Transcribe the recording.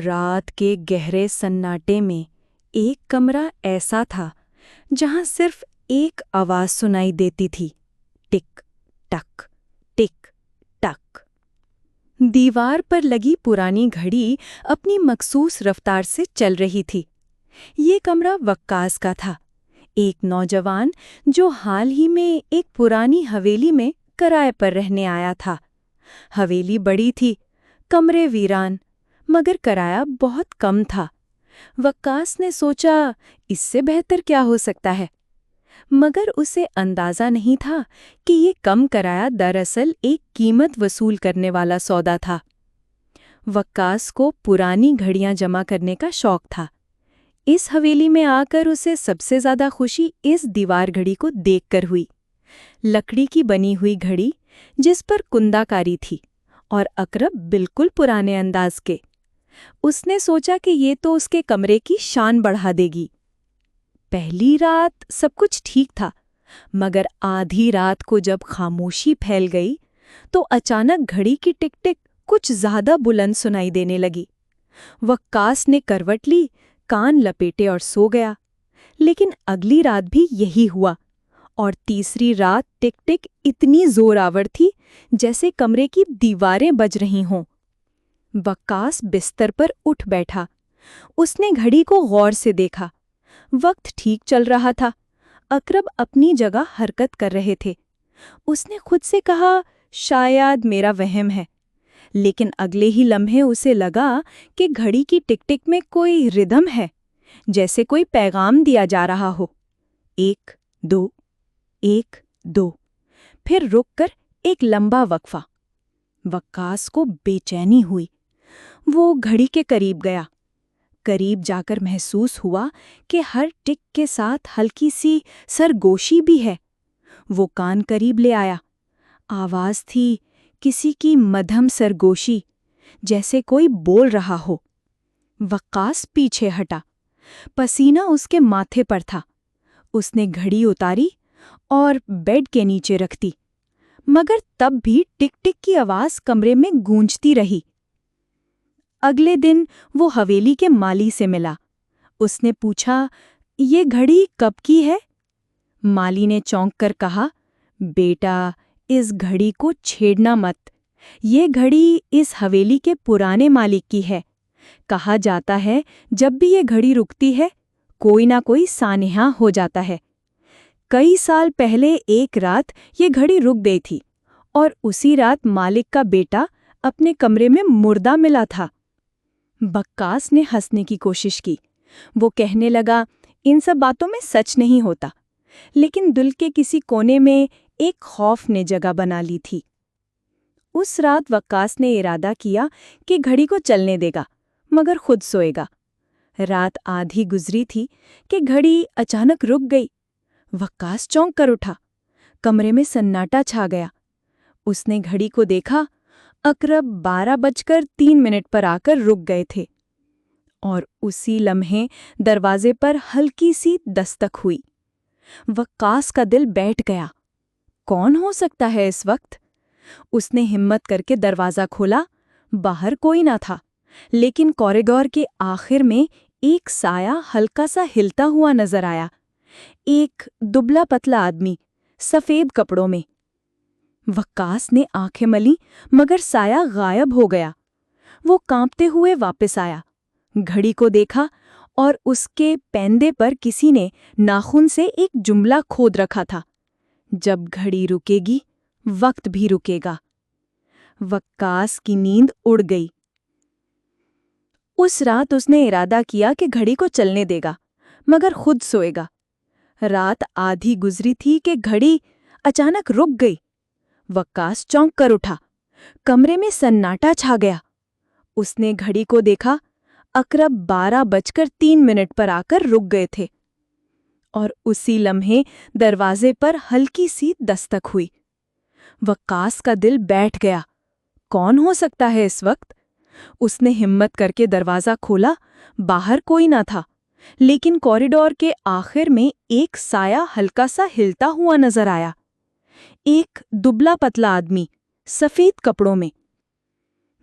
رات کے گہرے سناٹے میں ایک کمرہ ایسا تھا جہاں صرف ایک آواز سنائی دیتی تھی، ٹک ٹک ٹک ٹک۔ دیوار پر لگی پرانی گھڑی اپنی مخصوص رفتار سے چل رہی تھی۔ یہ کمرہ وقاص کا تھا، ایک نوجوان جو حال ہی میں ایک پرانی حویلی میں کرائے پر رہنے آیا تھا۔ حویلی بڑی تھی، کمرے ویران، مگر کرایہ بہت کم تھا۔ وقاص نے سوچا اس سے بہتر کیا ہو سکتا ہے، مگر اسے اندازہ نہیں تھا کہ یہ کم کرایہ دراصل ایک قیمت وصول کرنے والا سودا تھا۔ وقاص کو پرانی گھڑیاں جمع کرنے کا شوق تھا۔ اس حویلی میں آ کر اسے سب سے زیادہ خوشی اس دیوار گھڑی کو دیکھ کر ہوئی۔ لکڑی کی بنی ہوئی گھڑی جس پر کندہ کاری تھی اور عقرب بالکل پرانے انداز کے۔ اس نے سوچا کہ یہ تو اس کے کمرے کی شان بڑھا دے گی۔ پہلی رات سب کچھ ٹھیک تھا، مگر آدھی رات کو جب خاموشی پھیل گئی تو اچانک گھڑی کی ٹک ٹک کچھ زیادہ بلند سنائی دینے لگی۔ وقاص نے کروٹ لی، کان لپیٹے اور سو گیا۔ لیکن اگلی رات بھی یہی ہوا، اور تیسری رات ٹک ٹک اتنی زور آور تھی جیسے کمرے کی دیواریں بج رہی ہوں۔ وقاص بستر پر اٹھ بیٹھا۔ اس نے گھڑی کو غور سے دیکھا۔ وقت ٹھیک چل رہا تھا، عقرب اپنی جگہ حرکت کر رہے تھے۔ اس نے خود سے کہا شاید میرا وہم ہے، لیکن اگلے ہی لمحے اسے لگا کہ گھڑی کی ٹک ٹک میں کوئی ردھم ہے، جیسے کوئی پیغام دیا جا رہا ہو۔ 1 2 1 2، پھر رک کر ایک لمبا وقفہ۔ وقاص کو بے چینی ہوئی۔ وہ گھڑی کے قریب گیا۔ قریب جا کر محسوس ہوا کہ ہر ٹک کے ساتھ ہلکی سی سرگوشی بھی ہے۔ وہ کان قریب لے آیا۔ آواز تھی کسی کی مدھم سرگوشی، جیسے کوئی بول رہا ہو۔ وقاص پیچھے ہٹا، پسینہ اس کے ماتھے پر تھا۔ اس نے گھڑی اتاری اور بیڈ کے نیچے رکھ دی، مگر تب بھی ٹک ٹک کی آواز کمرے میں گونجتی رہی۔ اگلے دن وہ حویلی کے مالی سے ملا۔ اس نے پوچھا یہ گھڑی کب کی ہے؟ مالی نے چونک کر کہا بیٹا، اس گھڑی کو چھیڑنا مت۔ یہ گھڑی اس حویلی کے پرانے مالک کی ہے۔ کہا جاتا ہے جب بھی یہ گھڑی رکتی ہے کوئی نہ کوئی سانحہ ہو جاتا ہے۔ کئی سال پہلے ایک رات یہ گھڑی رک گئی تھی، اور اسی رات مالک کا بیٹا اپنے کمرے میں مردہ ملا تھا۔ وقاص نے ہنسنے کی کوشش کی۔ وہ کہنے لگا ان سب باتوں میں سچ نہیں ہوتا، لیکن دل کے کسی کونے میں ایک خوف نے جگہ بنا لی تھی۔ اس رات وقاص نے ارادہ کیا کہ گھڑی کو چلنے دے گا، مگر خود سوئے گا۔ رات آدھی گزری تھی کہ گھڑی اچانک رک گئی۔ وقاص چونک کر اٹھا۔ کمرے میں سناٹا چھا گیا۔ اس نے گھڑی کو دیکھا، عقرب 12:03 پر آ کر رک گئے تھے، اور اسی لمحے دروازے پر ہلکی سی دستک ہوئی۔ وقاص کا دل بیٹھ گیا۔ کون ہو سکتا ہے اس وقت؟ اس نے ہمت کر کے دروازہ کھولا۔ باہر کوئی نہ تھا، لیکن کوریڈور کے آخر میں ایک سایہ ہلکا سا ہلتا ہوا نظر آیا۔ ایک دبلا پتلا آدمی، سفید کپڑوں میں۔ وقاص نے آنکھیں ملی، مگر سایہ غائب ہو گیا۔ وہ کانپتے ہوئے واپس آیا، گھڑی کو دیکھا، اور اس کے پیندے پر کسی نے ناخن سے ایک جملہ کھود رکھا تھا، جب گھڑی رکے گی وقت بھی رکے گا۔ وقاص کی نیند اڑ گئی۔ اس رات اس نے ارادہ کیا کہ گھڑی کو چلنے دے گا، مگر خود سوئے گا۔ رات آدھی گزری تھی کہ گھڑی اچانک رک گئی۔ وقاص چونک کر اٹھا۔ کمرے میں سناٹا چھا گیا۔ اس نے گھڑی کو دیکھا، عقرب 12:03 پر آ کر رک گئے تھے، اور اسی لمحے دروازے پر ہلکی سی دستک ہوئی۔ وقاص کا دل بیٹھ گیا۔ کون ہو سکتا ہے اس وقت؟ اس نے ہمت کر کے دروازہ کھولا۔ باہر کوئی نہ تھا، لیکن کوریڈور کے آخر میں ایک سایہ ہلکا سا ہلتا ہوا نظر آیا۔ ایک دبلا پتلا آدمی، سفید کپڑوں میں۔